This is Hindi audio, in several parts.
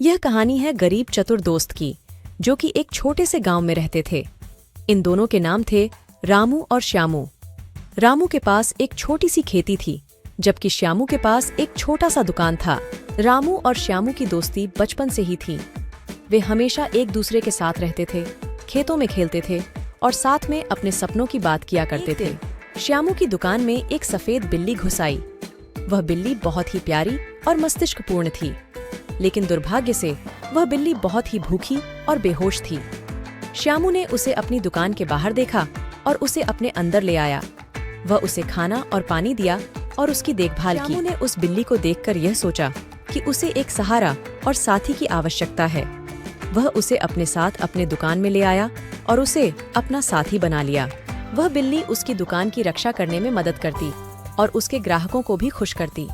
यह कहानी है गरीब चतुर दोस्त की, जो कि एक छोटे से गांव में रहते थे। इन दोनों के नाम थे रामू और श्यामू। रामू के पास एक छोटी सी खेती थी, जबकि श्यामू के पास एक छोटा सा दुकान था। रामू और श्यामू की दोस्ती बचपन से ही थी। वे हमेशा एक दूसरे के साथ रहते थे, खेतों में खेलते थे और साथ में अपने सपनों की बात किया करते थे। श्यामू की दुकान में एक सफेद बिल्ली घुस आई। वह बिल्ली बहुत ही प्यारी और मस्तिष्कपूर्ण थी, लेकिन दुर्भाग्य से वह बिल्ली बहुत ही भूखी और बेहोश थी। श्यामू ने उसे अपनी दुकान के बाहर देखा और उसे अपने अंदर ले आया। वह उसे खाना और पानी दिया और उसकी देखभाल की। श्यामू ने उस बिल्ली को देखकर यह सोचा कि उसे एक सहारा और साथी की आवश्यकता है। वह उसे अपने साथ अपने दुकान में ले आया और उसे अपना साथी बना लिया। वह बिल्ली उसकी दुकान की रक्षा करने में मदद करती और उसके ग्राहकों को भी खुश करती।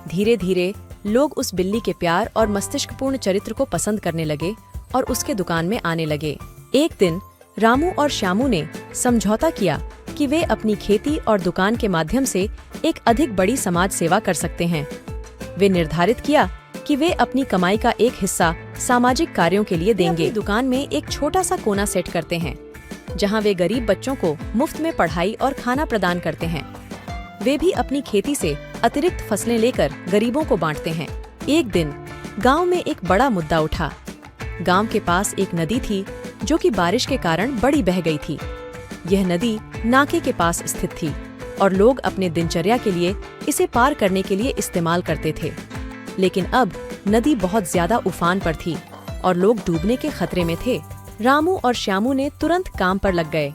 धीरे धीरे लोग उस बिल्ली के प्यार और मस्तिष्कपूर्ण चरित्र को पसंद करने लगे और उसके दुकान में आने लगे। एक दिन रामू और श्यामू ने समझौता किया कि वे अपनी खेती और दुकान के माध्यम से एक अधिक बड़ी समाज सेवा कर सकते हैं। वे निर्धारित किया कि वे अपनी कमाई का एक हिस्सा सामाजिक कार्यों के लिए देंगे। दुकान में एक छोटा सा कोना सेट करते हैं, जहां वे गरीब बच्चों को मुफ्त में पढ़ाई और खाना प्रदान करते हैं। वे भी अपनी खेती से अतिरिक्त फसलें लेकर गरीबों को बांटते हैं। एक दिन गांव में एक बड़ा मुद्दा उठा। गांव के पास एक नदी थी, जो कि बारिश के कारण बड़ी बह गई थी। यह नदी नाके के पास स्थित थी और लोग अपने दिनचर्या के लिए इसे पार करने के लिए इस्तेमाल करते थे। लेकिन अब नदी बहुत ज्यादा उफान पर थी और लोग डूबने के खतरे में थे। रामू और श्यामू ने तुरंत काम पर लग गए।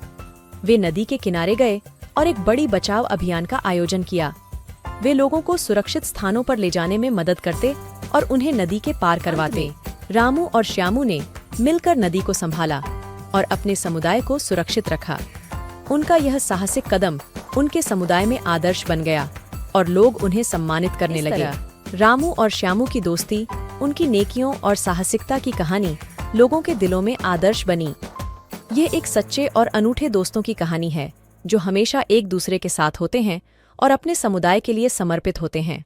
वे नदी के किनारे गए और एक बड़ी बचाव अभियान का आयोजन किया। वे लोगों को सुरक्षित स्थानों पर ले जाने में मदद करते और उन्हें नदी के पार करवाते। रामू और श्यामू ने मिलकर नदी को संभाला और अपने समुदाय को सुरक्षित रखा। उनका यह साहसिक कदम उनके समुदाय में आदर्श बन गया और लोग उन्हें सम्मानित करने लगे। रामू और श्यामू की दोस्ती, उनकी नेकियों और साहसिकता की कहानी लोगों के दिलों में आदर्श बनी। यह एक सच्चे और अनूठे दोस्तों की कहानी है, जो हमेशा एक दूसरे के साथ होते हैं और अपने समुदाय के लिए समर्पित होते हैं।